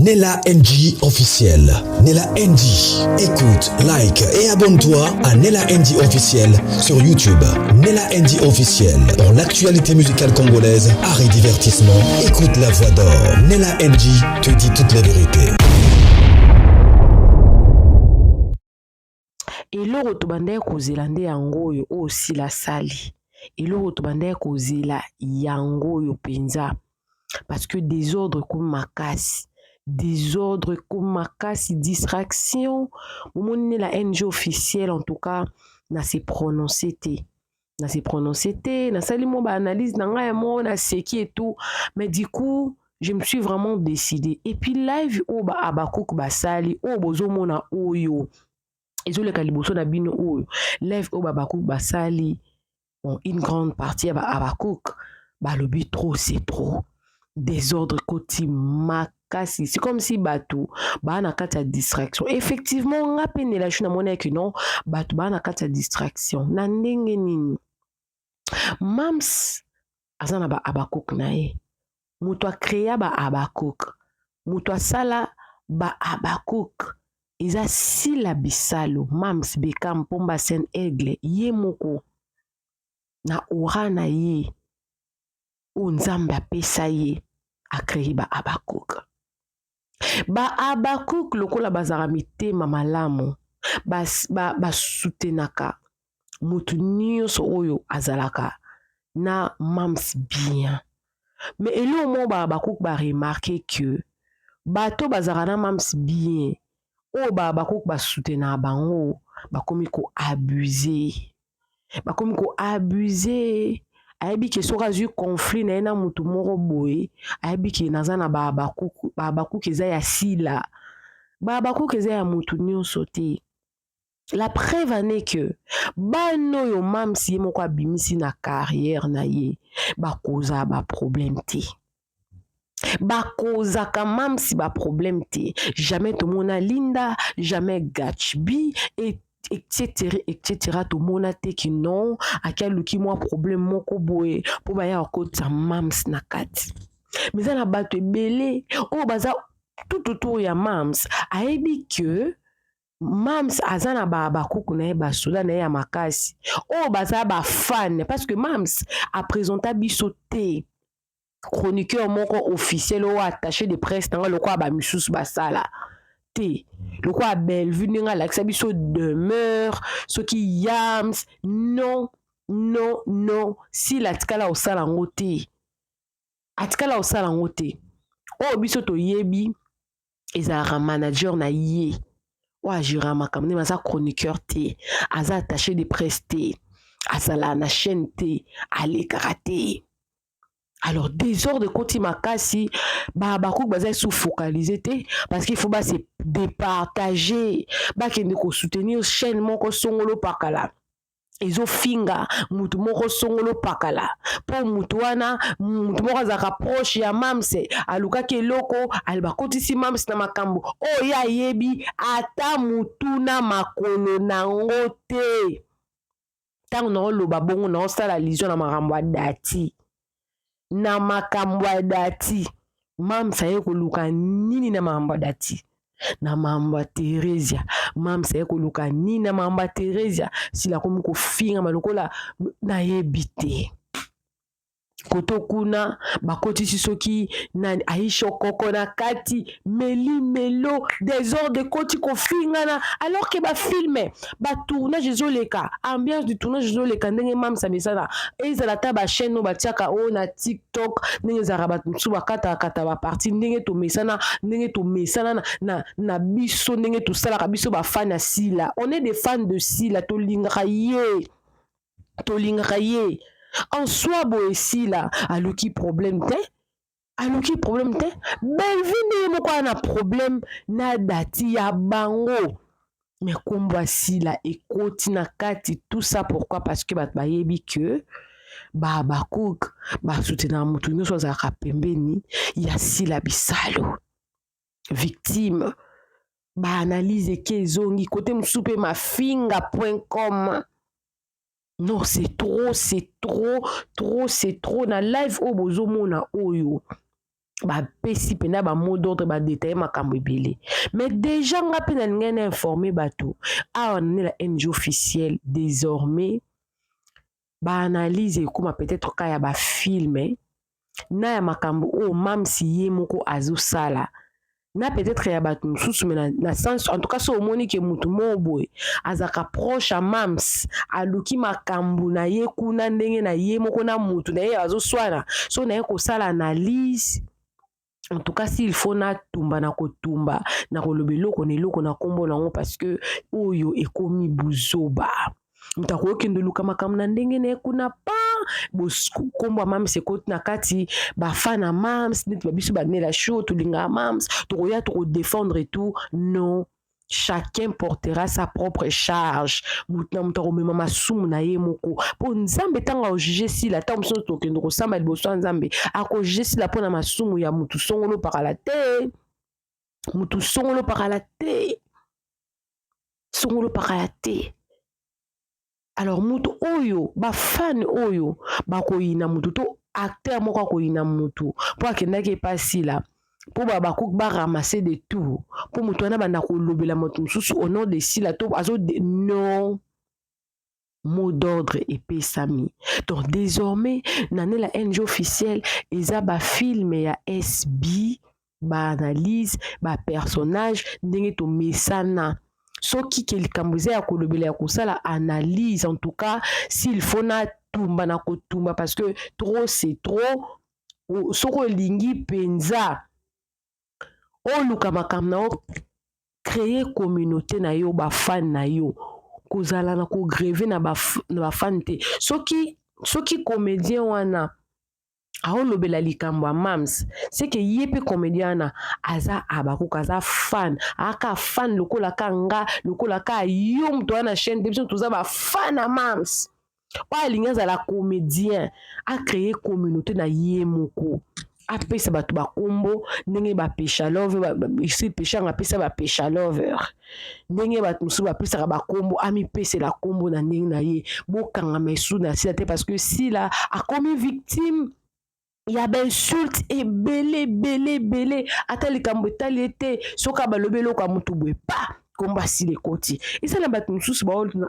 Nella NG officiel. Nella NG. Écoute, like et abonne-toi à Nella NG officiel sur YouTube. Nella NG officiel. Pour l'actualité musicale congolaise, art et divertissement, écoute la voix d'or. Nella NG te dit toute la vérité. Eloko tobandaki kozela nde yango oyo aussi la sali. Eloko tobandaki kozela yango oyo penza. Parce que désordre comme makasi. Désordre comme makasi, distraction. Momoni la NG officielle en tout cas na se prononcer te. Na se prononcer te, na sali mo ba analyse na nga mo na seki et tout. Mais du coup, je me suis vraiment décidé. Et puis live o ba abakouk ba sali o bozo mona oyo. Ezoleka liboso na bino oyo. Live o ba abakouk ba sali. Bon, une grande partie ba abakouk ba lobi trop c'est trop. Désordre koti makasi. C'est comme si batou ba na kata distraction. Effectivement, nga pene la chuna mona que non, batou ba na kata distraction. Na ndenge nini. Mams azana ba abakouk na ye. Muto a créa ba abakouk. Muto a sala ba abakouk. Iza sila bisalo. Mams beka mpomba sen aigle. Ye moko. Na ora na ye. O nzambe apesa ye a créé ba abakouk. Ba abakouk lokola bazara mitema malamu ba soutenaka mutu nyonso oyo azalaka na mams bien. Mais elo mo ba abakouk ba remarquer que bato bazara na mams bien o ba abakouk ba soutena bango bakomi ko abuser. Bakomi ko abuser. Aibi ke soka zu conflit na ena mutu moko boye aibi ke naza na ba abakouk eza ya sila ba abakouk eza ya mutu nyonso te. La preuve en est que bano yo mamsi ye moko abimisi na carrière na ye bakoza ba problème te. Bakoza ka mamsi ba problème te. Jamais tomona Linda, jamais Gatchbi etc. Tout le monde a dit que non, à quel qui moi problème moko boye pour ba ya kota mams na kati. Mais ça na bato belé o baza tout autour ya mams a dit que mams azana ba abakouk na ye ba soda na ye ya makasi o baza ba fan parce que mams a présenté biso te chroniqueur moko officiel ou attaché de presse dans le quoi ba misusu basala te. Le quoi Bellevue n'enga l'accès biso demeure ce qui yams non si la tkala au salangote atkala au salangote o biso to yebi ezara manager na ye o ajira makamne maza chroniqueur te aza attaché de presse te asala na chaîne te ale karaté. Alors, désordre koti makasi, bakouk baza sous focalisé parce qu'il faut se départager, kende ko soutenir chaîne moko songolo pakala. Ezo finga mutu moko songolo pakala. Po mutu wana mutu moko za rapproche ya mamse aluka ke loko alba koti si mamse na makambo. O ya yebi ata mutu na makolo na ngote. Tango na loba bongo na osala lision na makambo dati. Na makambo dati mamsa ye koluka nini na makambo dati na makambo Teresia mamsa ye koluka nini na makambo Teresia sila komi ko finga malokola na yebite koto kuna bakotisi soki na Aisha Koko na kati melo désordre koti ko fingana alors que ba filme ba tournage zoleka ambiance du tournage zoleka ndenge mamsa mesana ezala ta ba chaîne no batiaka o na TikTok ndenge za rabat msu bakata ba partie ndenge to mesana na biso ndenge to sala biso ba fan ya Sila. On est des fans de Sila to lingaka ye en soi boye Sila aluki problème te Bellevue moko na problème na dati ya bango mais kombo Sila ekoti na kati tout ça pourquoi parce que bat bayebi que ba bakouk ba soutenir mutu nyonso azaka pembeni ya Sila bisalo victime ba analyse ke zongi côté msupe mafinga.com. Non, c'est trop. Na live o bozo mona oyo. bapesi mpena bamot d'ordre badetaille makambo ebele. Mais déjà nga mpe nalingai na informe bato awa nani la NG officielle désormais baanalyse ekoma peut-être ka ya bafilme na ya makambo oyo mamsi ye moko azosala na peut-être ya bato mosusu me na sens en tout cas so omoni ke mutu moko boye azaka proche ya mams aluki makambo na ye kuna ndenge na ye moko na mutu na ye azoswana so na ye kosala analyse. En tout cas, s'il faut na tumba na kotumba na koloba eloko na eloko na kombo nango parce que oyo ekomi buzoba. Mutako okende luka makambo na ndenge na ye kuna pa kombo mams ekoti na kati bafana mams neti babiso banela show tolinga mams tokoya toko défendre et tout. Non. Chacun portera sa propre charge. Mutako mema masumu na ye moko. Po nzambe tanga o juger si la ta mso to kendo ko samba liboso nzambe ako juger si la pona masumu ya mutu songolo pakala te. Mutu songolo pakala te. Songolo pakala te. Alors mutu oyo ba fan oyo bakoyina mutu to acteur moko akoyina mutu po akendaki epasi la po bakoki baramase de tout po mutu wana banda kolobela moto mosusu au nom de sila to azo non mot d'ordre epesami. Donc désormais nane la NG officielle eza bafilme ya SB baanalyse bapersonnage ndenge tomesana soki ke likambo eza ya kolobela ya kosala analyse. En tout cas s'il faut na tumba na kotumba parce que trop c'est trop soko olingi penza oluka makambo na yo créer communauté na yo bafan na yo kozala na kogreve na bafan te soki comédien wana aolobela likambo ya mams c'est que ye pe comédien wana aza abakuka aza fan aka fan lokola ka nga lokola ka yo mutu wana chaîne de biso toza bafan ya mams pa alingi azala comédien a créer communauté na ye moko apesa bato bakombo ndenge bapesha lover ici pesha ngapesa bapesha lover ndenge bato mosusu bapesaka bakombo amipesela kombo na ndenge na ye bokanga mesu na sila te parce que sila akomi victime ya bainsulte ebele ata likambo etali ete soki balobi eloko ya mutu boye pa kombo asila ekoti esala bato mosusu baolina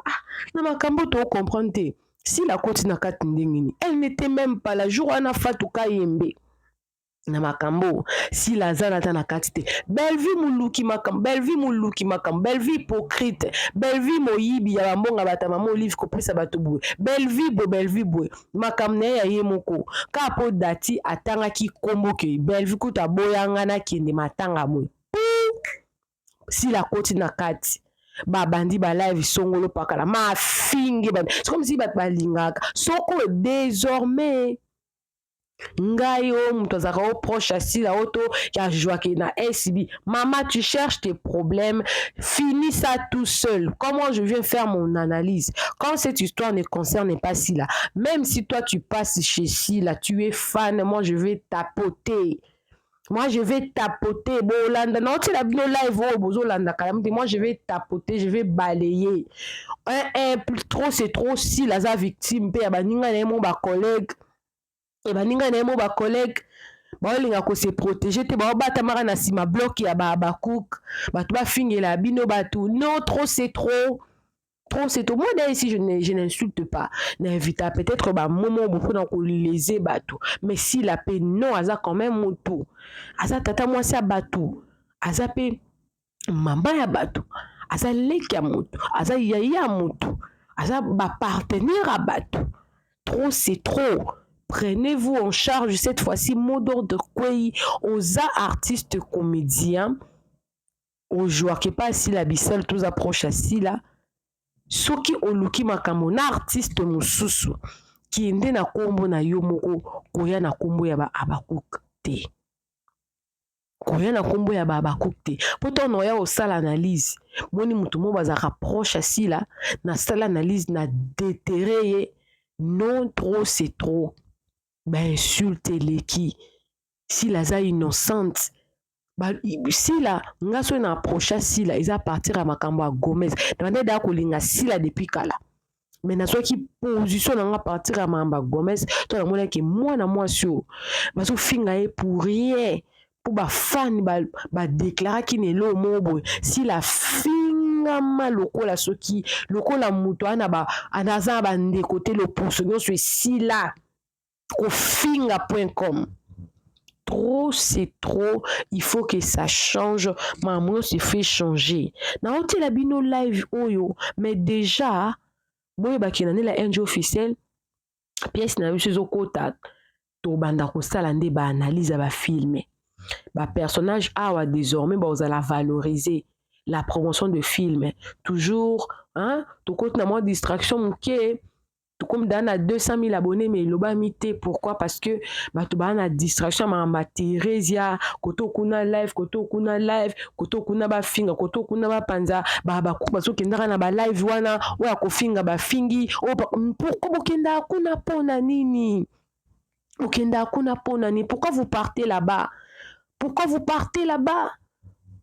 na makambo tocomprendre te sila koti na kati ndenge nini elle n'était même pas la jour wana fatuka yembe na makambo si la zana ta na kati te belle vie muluki makambo belle vie hypocrite belle vie moyibi ya bambonga batama mo livre kopesa bato boye belle vie boye makambo na ya ye moko ka po dati atangaki kombo ke belle vie kuta boyanga na kende matanga moye si la koti na kati babandi ba live songolo pakala ma finge c'est comme si bat balingaka soko désormais ngai o mutu azaka o proche asila oto ya joake na SB maman tu cherches tes problèmes finis ça tout seul. Comment je viens faire mon analyse quand cette histoire ne concerne pas Sila, même si toi tu passes chez Sila, tu es fan, moi je vais tapoter. Moi, je vais tapoter. Moi, je vais tapoter, je vais balayer. Trop, c'est trop. Si la victime, collègue. Et baninga na mo ba collègue ba linga ko se protéger te ba batamara na sima bloc ya ba cook ba to ba fingela bino ba tout. Non, trop c'est trop. Trop c'est trop. Moi d'ailleurs ici je n'insulte pas. N'invite peut-être ba momo beaucoup dans ko léser batou. Mais si la paix non aza quand même moto. Aza tata moi ça batou. Aza pe mamba ya batou. Aza leki ya moto. Aza yaya moto. Aza ba partenaire à batou. Trop c'est trop. Prenez-vous en charge cette fois-ci, mot d'ordre aux artistes comédiens, aux joueurs qui passent si la bissole tous approche à si là, ceux qui ont luki makamon artiste mususu qui ende na kombo na yomoko koya na kombo ya ba abakuk te. Koya na kombo ya ba abakuk te. Pourtant on ya au sale analyse. Moni mutu mo bazaka proche à si là, na sale analyse na déterré non trop c'est trop. Ben insulte leki si la za innocente ba si la ngaso na approcha si la isa partir à makambo à Gomez demandé da kolinga si la depuis kala mais na qui position na partir à Mamba Gomez to na mona ki mwana mwasi o bazo finga ye pour rien pour ba fan ba déclarer ki ne lo mobo si la finga malokola soki lokola muto ana ba anaza ba ndeko te le poursuivre sur si là kofinga.com. Trop, c'est trop. Il faut que ça change. Maman se fait changer. Na oti la bino live oyo, mais déjà, boye bakina la NG officiel, pièce na biso zokota to banda ko sala nde ba analyse ba filmer. Ba personnage awa désormais ba la valoriser la promotion de films. Toujours hein, to kote na mo distraction mke comme dans à 200 000 abonnés mais il a mis pourquoi parce que tu as une distraction ma Theresia koto kuna live koto kuna ba finga koto kuna ba panza ba so kenda na ba live wana wa ko finga ba fingi pourquoi kenda kuna pona nini okenda kuna pona ni pourquoi vous partez là-bas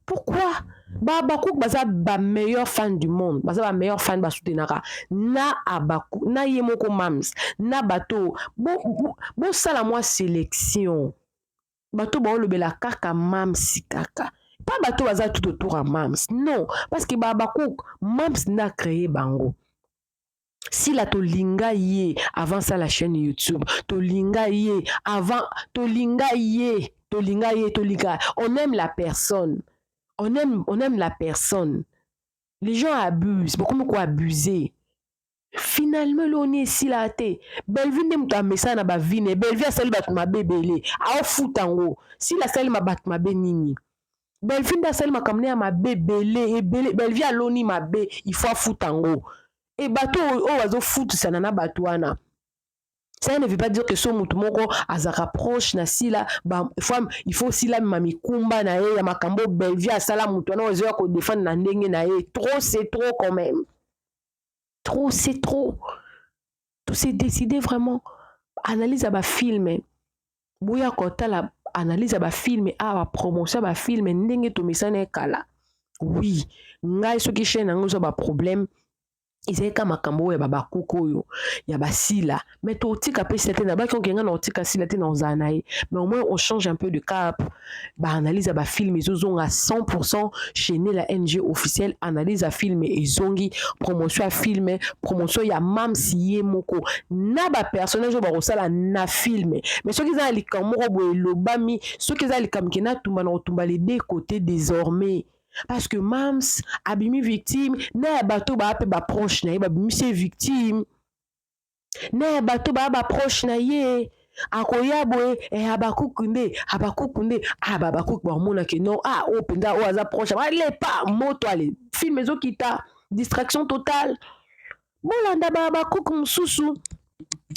pourquoi Babakouk baza ba meilleur fan du monde baza ba meilleur fan ba soutenaka na abakou na yemoko mams na bato bo sala moi sélection bato ba olobela kaka mams kaka pas bato baza tout autour à mams non parce que Babakouk mams na créé bango si la tolinga ye avant ça la chaîne YouTube tolinga ye avant tolinga ye on aime la personne. On aime la personne. Les gens abusent. Beaucoup quoi abuser. Finalement, l'on est ici là. Belleville n'est pas message na ba vine. Belleville a sali bat ma bébélé. A fout en haut. Si la sali ma bat ma bénini. Belleville a sali ma kamné ma bébélé. Et Belleville a l'oni ma bé. Il faut fout en haut. Et bateau oiseau fout ça nana batouana. Ça ne veut pas dire que son mutumoko azaka proche na sila il faut aussi la mami kumba na ye ya makambo Belleville asala mutu na ozo ko défendre na ndenge na ye trop c'est trop quand même trop c'est trop tout c'est décidé vraiment analyse ba film boya kota la analyse ba film a promotion ba film ndenge to misana kala oui ngai soki chaîne ngo ba problème ils ka makambo ya babakuko yo ya basila mais to tika pe c'était na ba ki ongenga na tika sila te na ozanaye mais au moins on change un peu de cap ba analyse ba film ezonga 100% chez la NG officielle analyse à film ezongi promotion à film promotion ya mam siye moko na ba personnage ba rosala na film mais ceux qui za likamoko bo elobami ceux qui za likamkina tumba na tumba les deux côtés désormais. Parce que Mams abimi victime na bato ba pe ba proche na ye ba bimi se victime na bato ba proche na ye akoya boye abakukunde ababakuk ba mona ke non o penda o aza proche ba le pas moto ale film ezo kita distraction totale bolanda ba bakuk mususu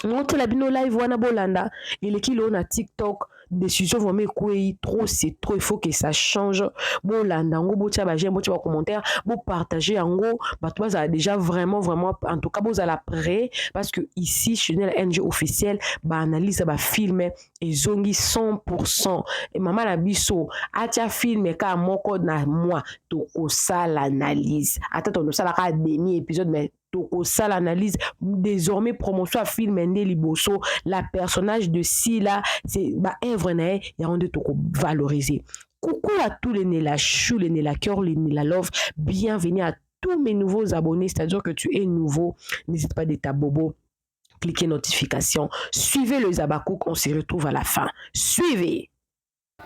monte la bino live wana bolanda il est kilo na TikTok décision vraiment quoi trop c'est trop il faut que ça change bon là nango bo tia ba j'aime bo tia ba commentaire bo partager yango ba toi ça déjà vraiment en tout cas bo za la prêt parce que ici chez la NG officielle ba analyse ba film et zongi 100% et maman la biso atia film ka moko na moi to ko ça l'analyse attends on ça la demi épisode mais au ça l'analyse désormais promotion à film Ndé Liboso la personnage de Sila c'est bah œuvre na ya on de to valoriser coucou à tous les Nela Chou les Nela Cœur les Nela Love bienvenue à tous mes nouveaux abonnés c'est-à-dire que tu es nouveau n'hésite pas de t'abonner cliquez notification suivez le Zabakouk on se retrouve à la fin suivez.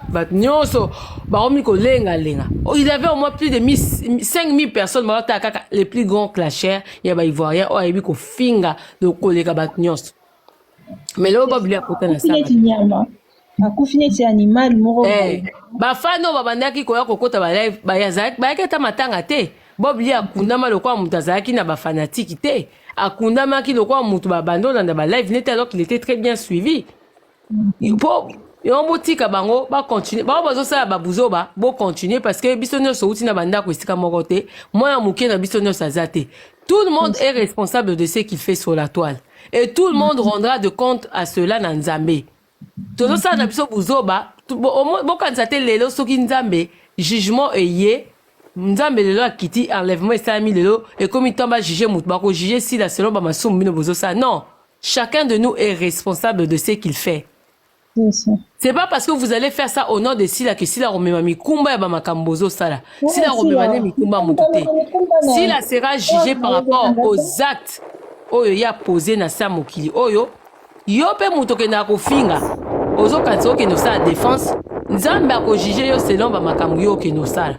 Bat nyonso baomi ko lenga il avait au moins plus de 5000 personnes les plus grands clashers ya ba ivoirien o ayebi ko finga de koleka bat nyonso mais là ba blia kota na ça akufine ti animal moko ba fano ba bandaki ko ya kokota ba live ba yazaki ba keta matanga te bobli akundama lokwa mutu azalaki na ba fanatique te akundamaki lokwa mutu ba bandola na ba live net alors qu'il était très bien suivi on botika bango ba continuer ba bazo sala ba buzoba bo continuer parce que bisonyo so uti na banda ko esika moko te moi muke na bisonyo sazate tout le monde est responsable de ce qu'il fait sur la toile et tout le monde rendra de compte à cela na Nzambe todo ça na biso buzoba bo kanzate lelo soki Nzambe jugement eye nzambe lelo akiti enlèvement esalami lelo ekomi ntango bajuge motu bakojuge sila selon bamasumu bino bozosala. Non, chacun de nous est responsable de ce qu'il fait. C'est pas parce que vous allez faire ça au nom de Sila que Sila romema mikumba ya bamakambo bozosala. Sila romema ne mikumba motu te. Sila sera jugé par rapport aux actes oyo ya posé na sa mokili oyo yo pe moto okendaka kofinga ozokanisa okende osala défense nzambe akojuge yo selon bamakambo yo okende osala.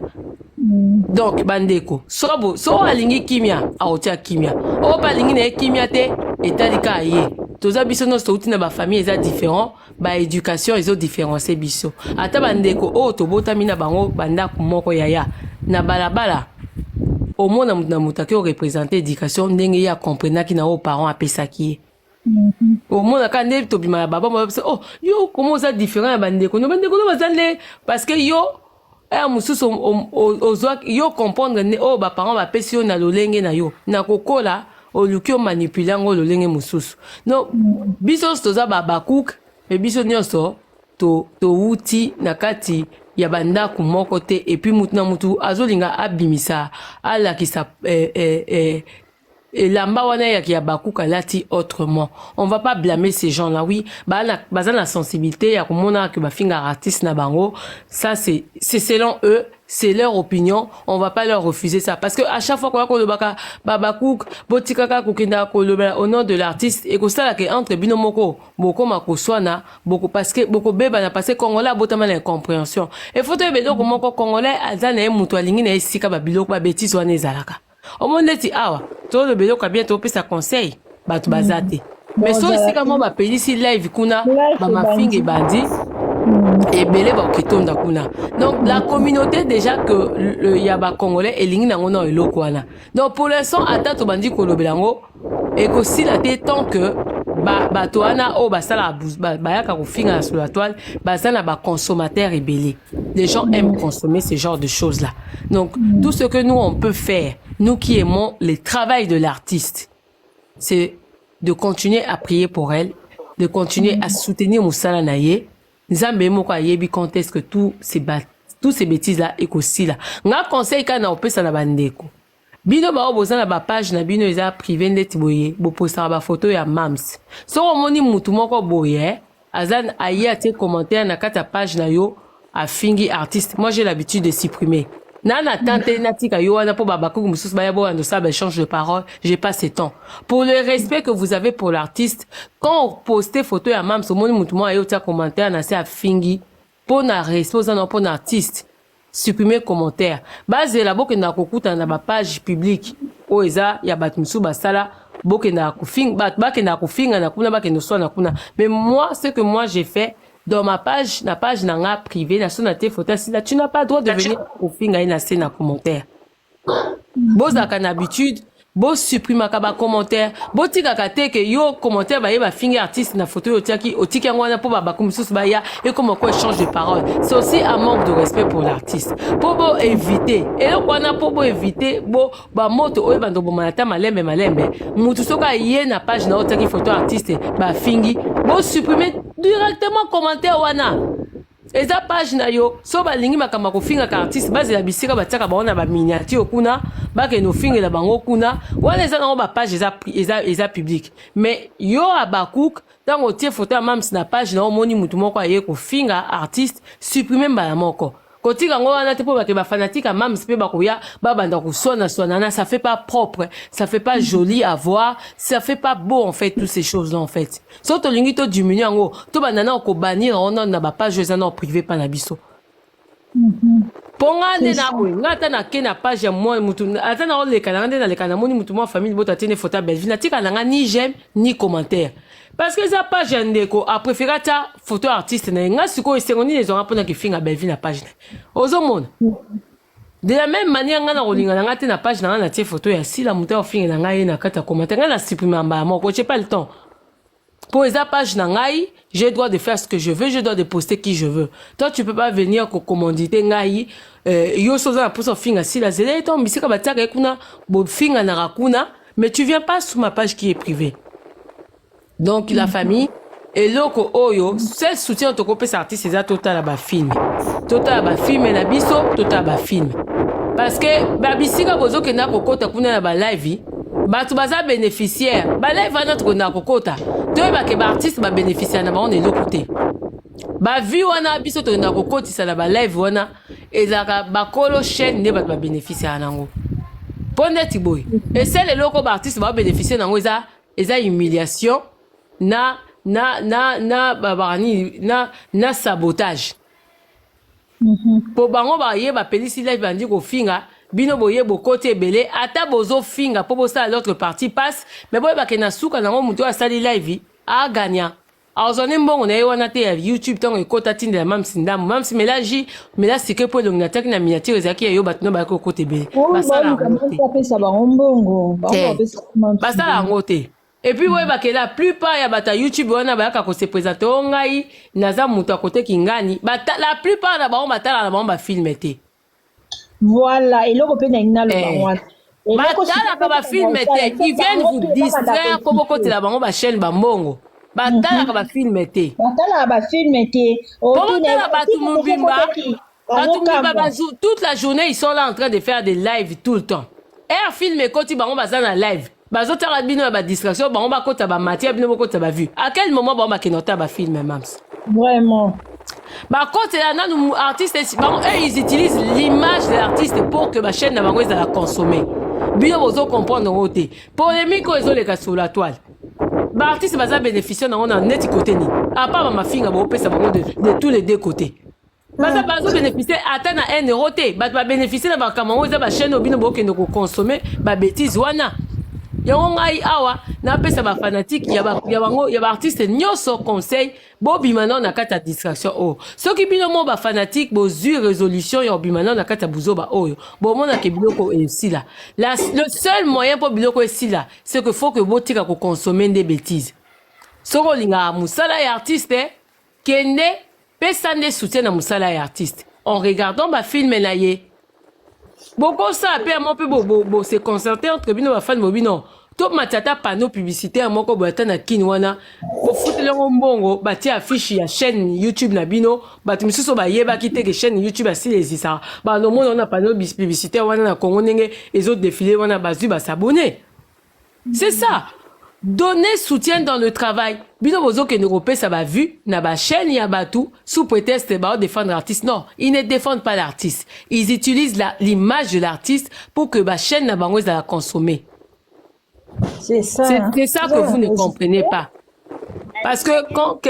Donc bandeko so alingi kimia aotia kimia o pa alingi na ye kimia te etalika ye toza biso nyonso touti na bafamille eza différent baéducation ezodifférence biso ata bandeko oyo tobotami na bango bandako moko yaya na balabala omona motu na motu ake orepresente éducation ndenge ye akomprenaki na oyo parent apesaki ye omonaka nde tobima ya baba oh yo komo oza différent ya bandeko no baza nde parce que yo mosusu ozwaki yo comprendre ne oyo baparent bapesi yo na lolenge na yo na kokola oluki omanipule yango lolenge mosusu no biso nyonso toza babakuka me biso nyonso towuti na kati ya bandako moko te epuis mutu na mutu azolinga abimisa alakisa elamba wana yaki ya bakuka lati autrement. On va pas blâmer ces gens-là. Oui, baza na sensibilité ya komona que bafinga artiste na bango. Ça c'est selon eux, c'est leur opinion. On va pas leur refuser ça parce que à chaque fois qu'on le baka babakuk botikaka kokenda ko au nom de l'artiste et que ça que entre binomoko boko makoswana boko parce que boko beba na passé congolais botama na incompréhension. Et faut te bedo komoko congolais azana e mutu alingi na esika ba biloko ba bêtise wana ezalaka. Au monde ti awa to le belo ka bientôt pesa conseil batu bazate mais so esika mo ba pelisi live kuna ba mafinge bandi et belé ba ketonda kuna. Donc la communauté déjà que le yaba congolais elingi nango na eloko wana. Donc pour l'instant ata to bandi ko lobelango et que si la té tant que bato wana o basala bayaka kofinga sur la toile basana ba consommateur et belé. Les gens aiment consommer ce genre de choses là. Donc tout ce que nous on peut faire, nous qui aimons le travail de l'artiste, c'est de continuer à prier pour elle, de continuer à soutenir Moussala Naye. Nzambe moko ayebi conteste que tous ces bêtises là et aussi là. Nga conseil kana opesa na bandeko. Bino ba oboza na ba page na bino eza privé ndeti boye, bo posta ba photo ya mams. So omoni mutu moko boye, azan aye ate commentaire na kata page na yo a fingi artiste. Moi j'ai l'habitude de supprimer. Nana tante natika yo wana po babaku mususu baya bo ando ça échange de paroles, j'ai pas ce temps. Pour le respect que vous avez pour l'artiste, quand on poste photo ya mams omoni mutu mo ayo tia commentaire na se a fingi pour na respect za no pour artiste. Supprimer commentaire. Base la boke na kokuta na ba page publique o eza ya bat musu basala boke na kofinga bat na kofinga na kuna bake no so na kuna. Mais moi ce que moi j'ai fait dans ma page, na page nanga privée, na sonate photo si là tu n'as pas le droit de venir kofinga ina se na commentaire. Boza kana habitude bo supprime ka ba commentaire bo tika ka te ke yo commentaire ba yeba fingi artiste na photo yo tiaki otiki ngwana po ba kumsusu ba ya et comme quoi échange de paroles. C'est aussi un manque de respect pour l'artiste. Pour bo éviter et donc on a pour bo éviter bo ba moto oyo bando bo manata malembe mutu soka yé na page na otaki photo artiste ba fingi bo supprimer directement commentaire wana. Eza page na yo so balingi makamba kofinga ka artiste base la bisika bataka baona ba miniature kuna bake no finga la bango kuna wana eza na ba page eza public mais yo abakuk tango tie photo ya mams na page na omoni mutu moko aye kofinga artiste supprimer mbala moko kotika ngo wana te po bake ba fanatique ya mams pe bakoya babanda kusona na ça fait pas propre, ça fait pas joli à voir, ça fait pas beau en fait toutes ces choses là en fait. So to lingi to diminuer ngo to banana ko bannir on na ba page za na privé pa na biso. Ponga nde na boy ngata na ke na page ya moi mutu ata na ole kana nde na le kana moni mutu mo famille bota tene photo belle vie na tika na ni j'aime ni commentaire. Parce que ça page ndeko a préféré ta photo artiste na nga siko esengoni les ont pona ki finga belle vie na page. Ozo mona. De la même manière nga na rolinga na ngate na page na tie photo ya si la mutu o finga na nga na kata commentaire nga na supprimer mba moko j'ai pas le temps. Pour les pages nangai, j'ai le droit de faire ce que je veux, j'ai le droit de poster qui je veux. Toi, tu peux pas venir commanditer ngai, yo soza pour son finga si la zélé, ton bisika bataka kuna, bo finga na rakuna, mais tu viens pas sur ma page qui est privée. Donc, la famille, eloko oyo seul soutien tokopesa artiste eza totala bafilme totala bafilme na biso totala bafilme parce que babisika bozokenda kokota kuna na balive bato baza bénéficiaire balive wana tokenda kokota toyebake baartiste babénéficiaire na bango na eloko te bavi wana biso tokenda kokotisa na balive wana ezalaka bakolo chaîne nde bato babénéficiaire nango mpo ndeti boye esele eloko baartiste babénéficiaire nango eza humiliation na sabotage. Po bango ba ye ba pelisi live bandi ko finga bino boye bokote ebele ata bozo finga po bosa l'autre partie passe mais boye ba kena suka nango muto asali live a gagna. Azone mbongo na wana te ya YouTube tango ekota tinde la mam sindamu mam simelaji mela sike po longa attaque na miniature ezaki yo batno ba ko kote ebele. Basala mbongo. Basala ngote. Et puis ouais bah que la plupart ya bata YouTube wana ba ka ko se présenter ngai naza muto à côté kingani la plupart na ba on batala na ba filmer te voilà et loko pe na ina lo ba batala ka filmer te ils viennent vous distraire comme côté la ba chaîne ba mbongo batala ka filmer te batala ba filmer te batala ba tout mubimba toute la journée ils sont là en train de faire des lives tout le temps et filmer côté ba on baza na live bazotala bino ba distraction ba on ba kota ba matière bino kota ba vue à quel moment ba on ba kenota ba film mams vraiment ba côté là nous artistes ba ils utilisent l'image de l'artiste pour que ba chaîne na bango ezala consommer bino bozo comprendre ngote polémique ozo le sur la toile ba artiste baza bénéficier na on a net côté ni à part ba mafinga ba opesa bango de tous les deux côtés baza bazo bénéficier ata na 1 euro te ba bénéficier na ba kamango za ba chaîne obino bo kendo ko consommer ba bêtise wana yango ngai awa na pesa ba fanatique ya ba artiste nyoso conseil bo bimana na kata distraction oh soki bino mo ba fanatique bo zu résolution ya bimana na kata buzoba oyo bo mona ke biloko aussi là le seul moyen pour biloko aussi là c'est que faut que botika ko consommer des bêtises soko linga musala ya artiste kende pesa nde soutien na musala ya artiste en regardant ba film na ye beaucoup ça après mon peu bo se concerter entre bino ba fan bobino to matata panneau publicitaire moko boata na kinwana ko futele mbongo bati affiche ya chaîne YouTube na bino batu misuso ba yeba kite ke chaîne YouTube asi lesisa ba no mona na panneau publicitaire wana na Congo ndenge les autres défilés wana bazu ba s'abonner c'est ça donner soutien dans le travail bino bozo ke ne ça ba vu na ba chaîne ya batu sous prétexte ba défendre l'artiste non ils ne défendent pas l'artiste ils utilisent l'image de l'artiste pour que ba chaîne na bango za la consommer. C'est ça que vous ne comprenez pas. Parce que quand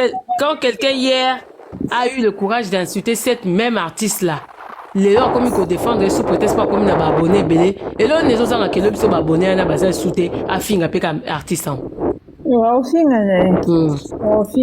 quelqu'un hier a eu le courage d'insulter cette même artiste-là, les gens comme ils défendent sous prétexte pas comme ils n'ont abonné belé et là les autres ont que le sont abonnés on a besoin souté à finir avec un artiste.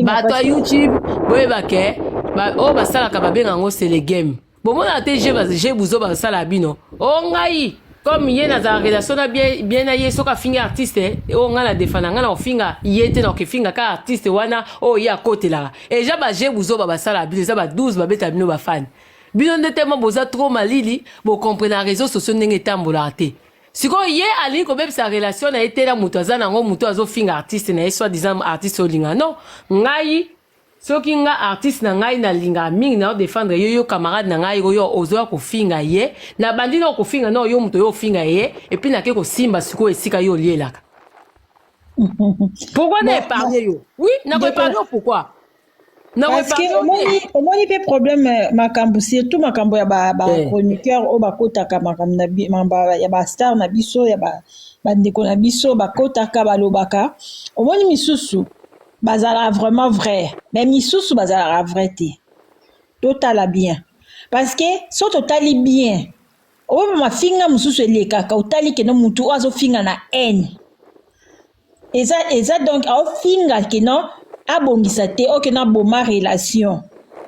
Bah toi YouTube, boy baké, bah oh bah ça la kababé en c'est les games. Bon moi la j'ai bouzo bah ça la bino. Oh ngai comme il y a dans relation bien aillé so ka finga artiste o nga la défendre nga na finga yete na ke finga ka artiste wana o ya côté là et ja ba je buzo ba sala bi za ba 12 ba beta bino ba fan bino ndetema boza trop malili bo comprendre les réseaux sociaux ndenge tambola te siko ye ali ko même sa relation na été la muto za nango muto azo finga artiste na soit disant artiste olinga non ngai soki nga artiste na ngai na linga mingi na défendre yo camarade na ngai yo ozo ko finga ye na bandi na ko finga no yo muto yo finga ye et puis na ke ko simba siko esika yo lielaka pourquoi ne parler yo oui na ko parler pourquoi na parce que omoni pe problème makambo surtout makambo ya ba chroniqueur o bakotaka makambo na ya ba star na biso ya ba ndeko na biso bakotaka balobaka omoni misusu bazala vraiment vrai mais misusu bazala vrai te total bien parce que so totali bien o ma finga misusu elekaka otali ke no mutu azo finga na haine eza donc au finga ke no abongisa te o ke na boma relation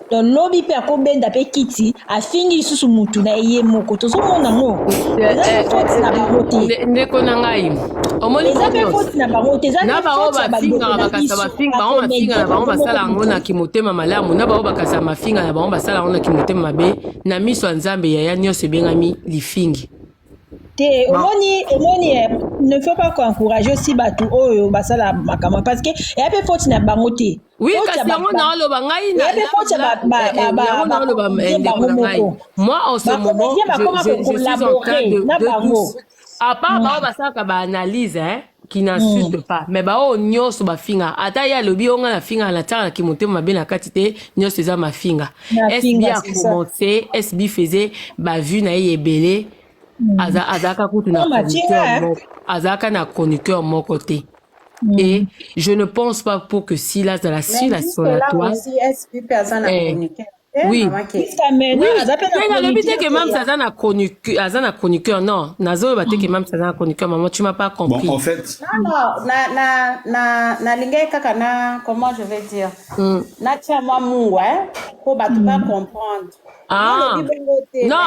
donc lobi pe akobenda pe kiti afingi susu mutu na ye moko to so mona ngo ndeko na ngai omoni na bao bafinga bakasa bafinga bao mafinga na bao basala yango na kimotema malamu na bao bakasa mafinga na bao basala yango na kimotema mabe na miso ya nzambe ya nyonso ebengami lifingi te omoni Il ne faut pas encourager aussi Batu Oyo Basala Makama parce que et après faut tu na bangote. Oui, parce que moi en ce moment je suis en train de tous. À part basaka ba analyse qui n'insulte pas mais ba o nyoso ba finga ata ya lobi onga na finga la tara ki monte ma bena katite nyoso za ma finga. SB a commencé, SB faisait ba vu na yebele azaka kutu na azaka na chroniqueur mon côté. Et je ne pense pas pour que Silas dans la Silas sur la toile. Oui. Que même ça a chroniqueur, non. Nazo va que même ça a chroniqueur, maman, tu m'as pas compris. Bon, en fait. Non, comment je vais dire? Naturellement, moi, pour pas comprendre. Ah. Non,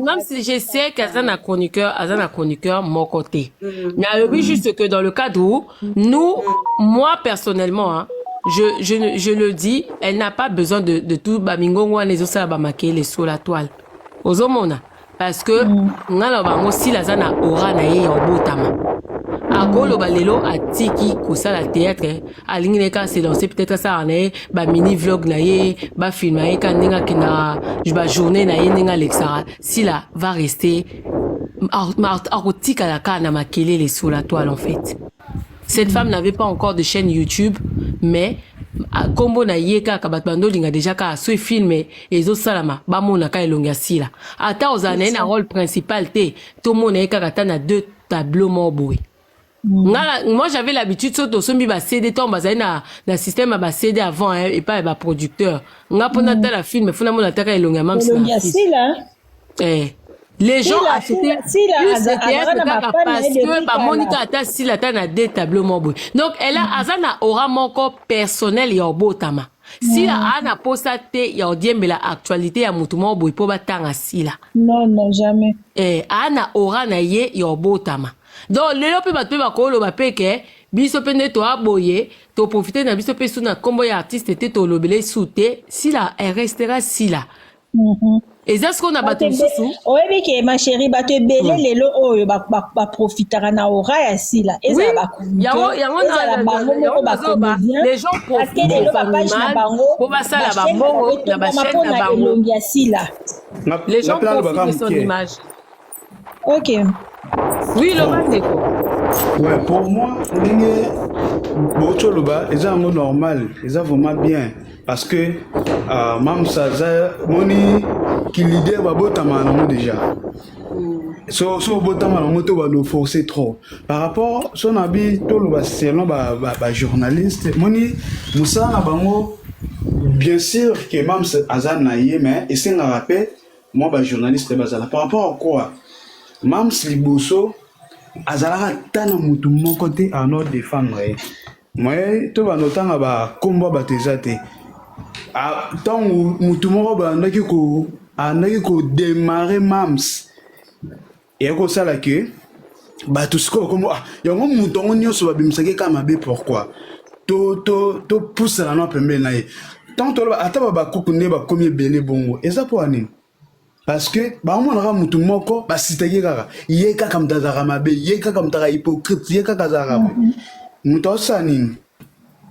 même si je sais qu'Azan a chroniqueur, mon côté. Mais oui, juste que dans le cadre où nous, moi personnellement, hein, je le dis, elle n'a pas besoin de tout bamingo ou les autres ba marquer les sur la toile. Ozomona parce que ngala ba aussi la zana aura na ye obotama. Akolo balelo atiki kosa la théâtre alingine ka se lancer peut-être ça en ba mini vlog na ye ba film na ye ka ninga kina ba journée na ye ninga Alexara si la va rester arotika la ka na makele les sur la toile en fait. Cette femme n'avait pas encore de chaîne YouTube mais kombo na yeka kabatbando linga déjà ka so filmé et zo salama ba mona ka elonga sila ata ozana na rôle principal te to mona yeka kata na 2 tableaux moboui. Moi j'avais l'habitude surtout sombi ba CD tomba na système ba CD avant et pas ba producteur nga pona ta la film funa mona ta ka elonga mam sila les gens achetaient plus de théâtre parce que ba Monica ata sila ta na 2 tableaux moboui. Donc elle a azana aura mon corps personnel ya obotama si la ana postate ya odiembela actualité ya mutu moboui po batanga sila non jamais ana aura na ye ya obotama. Donc lelo pe batwe bakolo bapeke biso pe neto aboye to profiter na biso pe suna kombo ya artiste te to lobele soute si la elle restera si la et c'est ce qu'on a battu sous oyebi ke ma chérie bato ebele lelo oyo ba profitera na ora ya si la eza ba les gens profitent pour passer la bambongo na ba chaîne na bango les gens profitent de son image. OK. Oui, le Mandeko. Ouais, pour moi, Bocholoba, c'est un mot normal, c'est vraiment bien. Parce que, même ça, moni qui l'idée va botama déjà. So botama to va le forcer trop. Par rapport son habit, tout le selon ba journaliste, moni Moussa na bango bien sûr que même Azan naïe mais et c'est un rappel moi ba journaliste bazala par rapport à quoi? Mams liboso azalaka tana mutu mon côté à notre défendre moi to ba notanga ba kombo ba tezate a tant mutu moko ba ndaki ko démarrer mams et ko sala que ba tout ce comme yango mutu onyo ba bimisake kama be pourquoi to pousse la no pembe na ye tant to ata ba kukunde ba komi belé bongo eza pour anine. Parce que bah on a mutu moko ba sitaki kaka yeka kam tazara mabe yeka kam tara hypocrite yeka kazara mutu sanini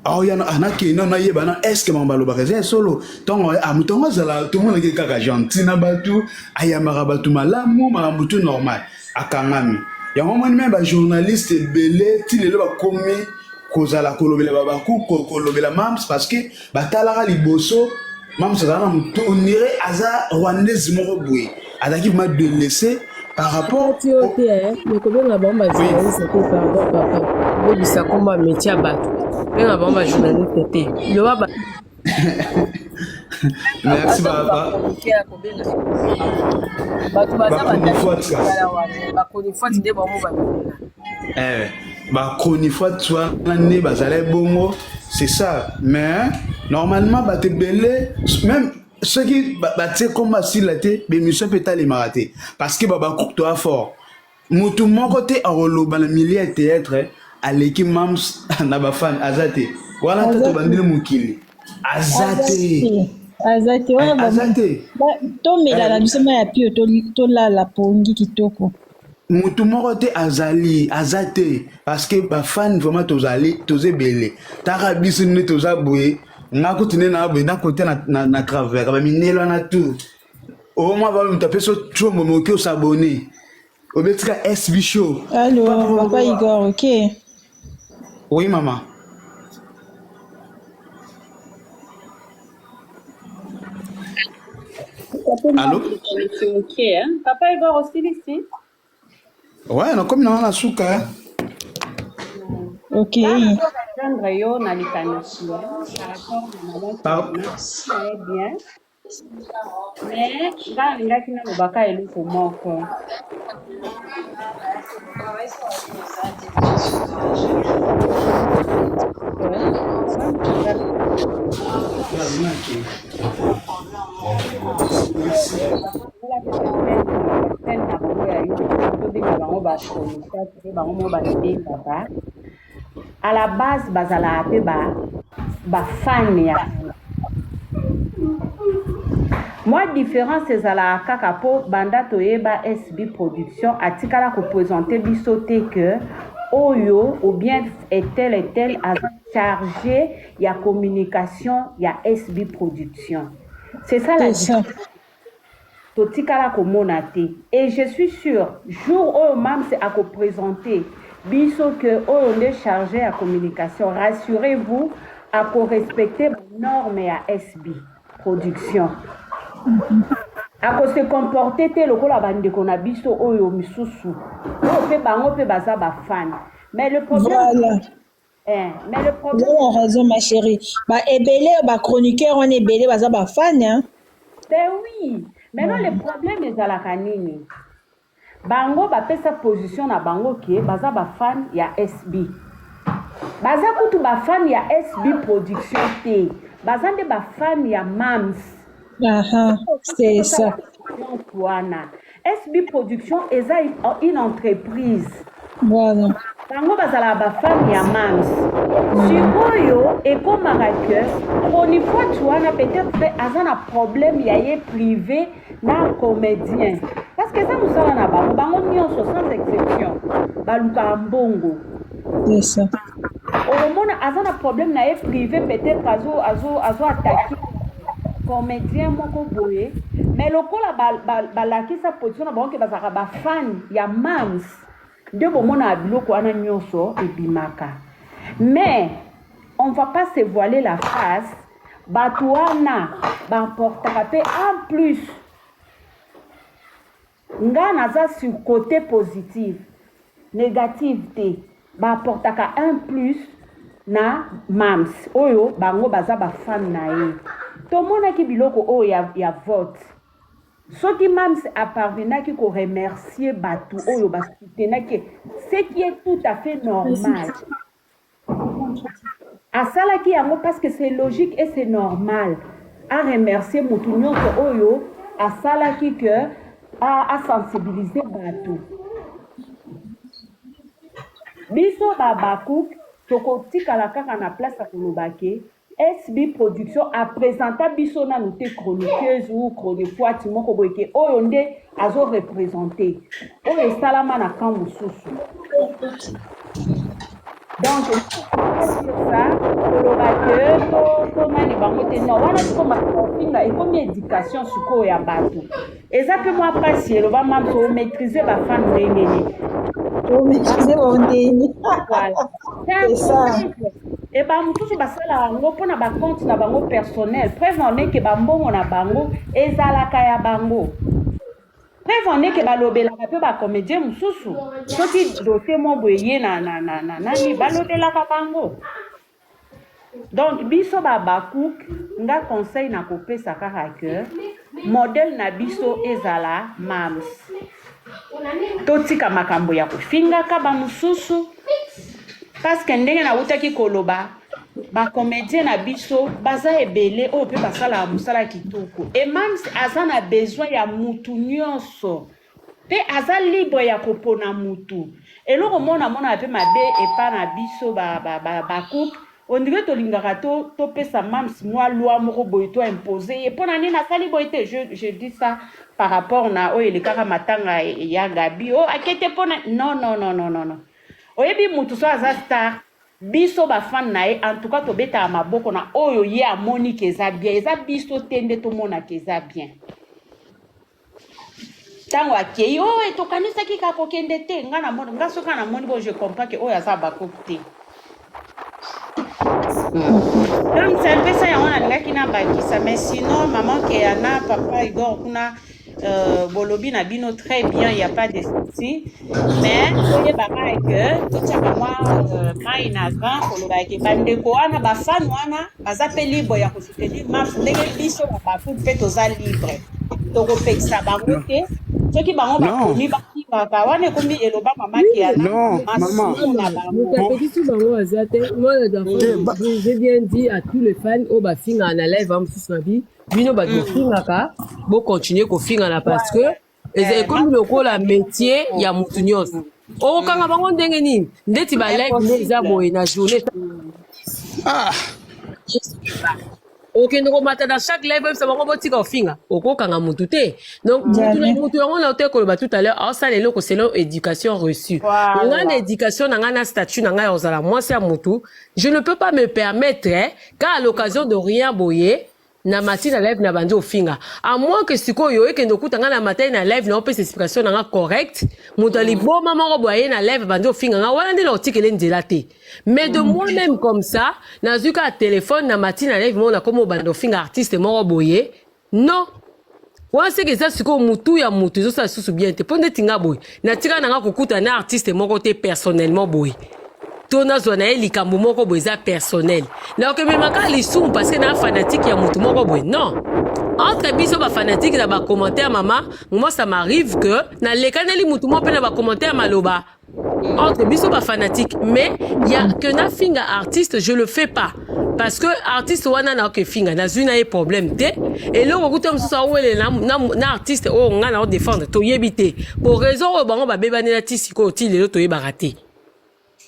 aw yana anaki na yeba na est-ce que mambalo ba raison solo tongo mutu ngazala tout monde ke kaka gentil na batu ayamara batu malamu mutu normal akangami ya momoni même ba journaliste belé ti lelo ba komi kozala kolobela ba ku kolobela mams parce que batala liboso. Même si on irait à Rwandais Moroboui, à la qui m'a de laisser par rapport mais comment la bombe a journaliste était pardon papa oui du ça combat métier à battre mais la bombe a journaliste était il va merci papa bah chroniqueur toi l'année bazalé bongo c'est ça mais normalement bah te belé même ceux qui battent comme si la té bémission peut aller marater parce que baba cook toi fort mutu mon côté à rolo dans le milieu théâtre à l'équipe mams na ba fan azate voilà to bandile mukili azate wana azate to mela na biso ya pio to la pongi kitoko mutu moko te aza te parce que bafani vraiment toza ebele taka biso nde toza boye nga kutine na boye nakote na travers baminelo wana tout omwa bamutu apeso trombo moki osabone obetika SB show. Allô, papa Igor, ok. Oui maman. Allô? Ok, hein? Papa Igor aussi ici? Ouais, non, comme na suka. Ok. Prendre yo na likanisi, par rapport na maman bien. Mais nga alingaki nalobaka eloko moko. À la base bazala pe ba fan ya moi différence ezala kaka po banda toyeba SB production atikala ko présenter biso te que oyo ou bien et tel a chargé ya communication ya SB production. C'est ça la différence. Totikala ko monate et je suis sûre jour oyo mam c'est à ko présenter biso que on est chargé à communication, rassurez-vous à respecter les normes à SB production. À se comporter tel que la bande qu'on a biso oyo misusu. On peut bango peut baza ba fan. Mais le problème voilà. Mais le problème Vous avez raison ma chérie. Bah ebele ba chroniqueur on ebele baza ba fan hein. Ben oui. Maintenant le problème est à la canine. Bango bapesa position na bango ke baza ba fan ya SB. Baza kutu ba fan ya SB production te. Baza nde ba fan ya Mams. C'est ça. SB production est une entreprise. Voilà. Bango bazala ba fan ya Mams. Sikoyo ekomaka ke une fois tu as peut-être fait un problème ya privé na comédien. Parce que ça nous sala na bango nyonso sans exception. Baluka mbongo. C'est ça. Au moment azana problème na privé peut-être azo attaquer comédien moko boye mais lokola balaki sa position na bango ke bazaka ba fan ya Mams. De bomona biloko wana nyonso ebimaka. Mais on va pas se voiler la face. Batouana bamportaka pe en plus. Nga naza sur côté positif. Négatif te. Bamportaka un plus na Mams. Oyo bango baza ba fan na ye. Tomona ki biloko oyo ya vote. Soki Mams a parvenaki ko remercier batu oyo basoutenaki, ce qui est tout à fait normal. A salaki yango parce que c'est logique et c'est normal. A remercier mutu nyonso oyo a salaki que a sensibiliser batu. Biso babakouk toko tikala kaka na place ya kolobake. SB Production a présenté biso na noté chroniqueuse ou chroniqueuse moko boyeke oyo nde azo représenter oyo salama na kambu susu. Donc ça kolobake to nani bango te non wana tiko makofinga ekomi éducation sikoyo ya bato eza pe moi pasi eloba mam to maîtriser ba fan ndenge nini To maîtriser ba ndenge. Voilà. C'est ça. Et ba mutusu basala yango mpona bacompte na bango personnel preuve en est que bambongo na bango ezalaka ya bango preuve en est que balobelaka mpe bacomédien mosusu soki dossier mo boye ye na nani balobelaka bango donc biso babakouk nga conseil na kopesa kaka ke modèle na biso ezala Mams totika makambo ya kofingaka bamosusu parce que ndenge na utaki koloba ba comédien na biso baza ebele oyo pe basala musala kitoko et Mams aza na besoin ya mutu nyonso pe aza libre ya kopona mutu eloko mona pe mabe epa na biso ba couple on dirait tolingaka to pesa mams moi loi moko boye to imposer et pona nini nasali boye te. Je dis ça par rapport na o elekaka matanga ya Gabi o akete pona non oyebi mutu so aza star biso ba fan na ye en tout cas to beta maboko na oyo ye amoni keza bien eza biso tende to mona keza bien tango akei oh tokanisaki kakokende te nga na moni nga soka na moni bo je comprends que oyo aza bakokte. Donc c'est un peu ça on a qui na bakisa mais sinon maman Keana papa Igor kuna bolobi na bino très bien, il y a pas de souci mais oye baba que tout ça moi mai na grand koloba ke bandeko wana ba fan wana bazape libre ya ko soutenir ma ndenge biso ba fu fait aux libre to ko pekisa bango te soki bango ba koni ba kaka wana komi eloba mama Keana non maman j'ai bien dit à tous les fans au ba finga na live am susnabi bino ba finga bo continuer ko finga na parce que et comme le ko la métier ya mutu nyonso o kanga bango ndenge nini ndeti ba live neza boye na journée ok ndoko mata dans chaque live ça bango botika ofinga okokanga mutu te donc mutu yango na te ko ba tout à l'heure alors ça les loko selon éducation reçue ngana éducation na ngana statut na ngana ozala moi c'est mutu je ne peux pas me permettre qu'à l'occasion de rien boyer na matina live na bandi ofinga à moins que sikoyo ekende okutanga na matin na live na opesa explication na nga correct mutali bo mama ko boye na live bandi ofinga nga wana ndela otikele nzela te mais de moi-même comme ça na zuka téléphone na matina live mo na komo bandi ofinga artiste moko boye non wana c'est que ça sikoyo mutu ya mutu zo sa susu bien te ponde tinga boye na tika na nga kokuta na artiste moko te personnellement boye tona zona likambo moko boza personnel na ke memaka lisum parce que na fanatique ya mutu moko boy non entre biso ba fanatique na ba commentaire maman moi ça m'arrive que na lekaneli mutu mo pe na ba commentaire maloba entre biso ba fanatique mais il y a que na finga artiste je le fais pas parce que artiste wana na ke finga na zuna e problème te et le okuta msusa wele na artiste o nga na défendre to yebité pour raison o bango ba bebane na tisiko ti lelo to yeba raté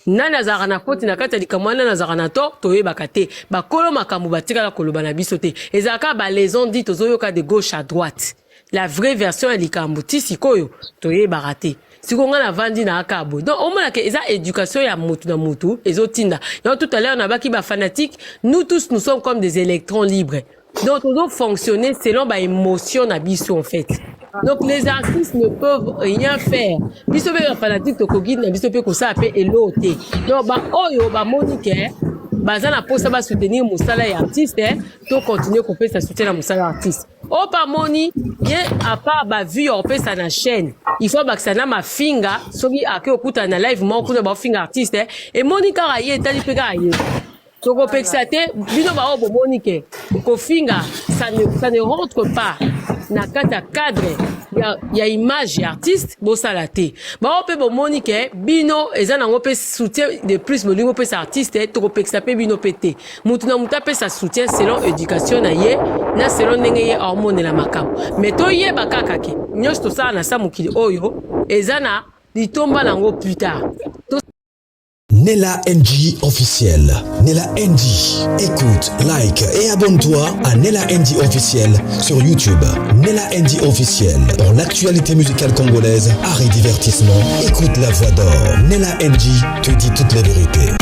nana zarana koti na kati likamwana na zarana to yebaka te bakolo makambo batika la koloba na biso te ezaka ba les ont dit tozoyoka de gauche à droite la vraie version ya likambo ti sikoyo to yebaka te siko nga na vandi na akabo donc au moins que eza éducation ya mutu na mutu ezotinda donc tout à l'heure na baki ba fanatique nous tous nous sommes comme des électrons libres donc on doit fonctionner selon ba émotion na biso en fait. Donc les artistes ne peuvent rien faire. Biso be fanatique to ko guide na biso pe ko sa pe elote. Donc ba oyo ba Monique baza na posa ba soutenir musala ya artiste to continuer ko pe sa soutenir musala artiste. O pa moni bien à part ba vue on pe sa na chaîne. Il faut ba que ça na ma finga soki ake okuta na live mo ko ba finga artiste et Monique a yé tali pe ga yé. Toko pexate bino ba obo Monique ko finga ça ne rentre pas na kata cadre ya image ya artiste bo salate ba ope bo Monique bino eza nango pe soutien de plus bolingo pe sa artiste toko pexape bino pété mutu na muta pe sa soutien selon éducation na ye na selon ndenge ye hormone la makam mais to ye bakaka ke nyosto sa na sa mukili oyo eza na litomba nango plus tard. Nella NG officiel. Nella NG. Écoute, like et abonne-toi à Nella NG officiel sur YouTube. Nella NG officiel. Pour l'actualité musicale congolaise, art et divertissement, écoute la voix d'or. Nella NG te dit toutes les vérités.